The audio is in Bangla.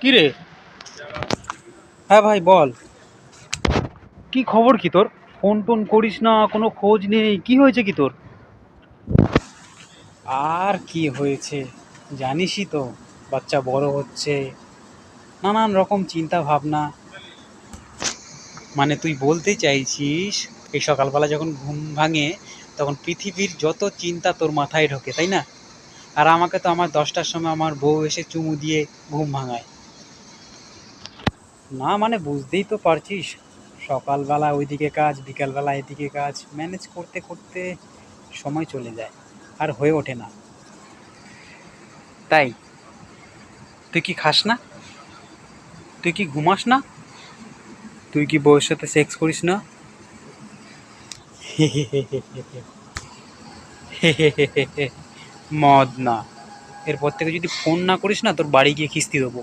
কি রে? হ্যাঁ ভাই বল। কি খবর কি তোর? ফোন টোন করিস না, কোনো খোঁজ নেই, কি হয়েছে কি তোর? আর কি হয়েছে, জানিসই তো, বাচ্চা বড় হচ্ছে, নানান রকম চিন্তা ভাবনা। মানে তুই বলতে চাইছিস এই সকালবেলা যখন ঘুম ভাঙে তখন পৃথিবীর যত চিন্তা তোর মাথায় ঢোকে, তাই না? আর আমাকে তো আমার 10টার সময় আমার বউ এসে চুমু দিয়ে ঘুম ভাঙায়। না মানে বুঝতেই তো পারছিস, সকালবেলা ওইদিকে কাজ, বিকালবেলা এদিকে কাজ, ম্যানেজ করতে করতে সময় চলে যায়, আর হয়ে ওঠে না। তাই তুই কি খাস না? তুই কি ঘুমাস না? তুই কি বউয়ের সাথে সেক্স করিস না? মদ না। এরপর থেকে যদি ফোন না করিস না, তোর বাড়ি গিয়ে খিস্তি দেবো।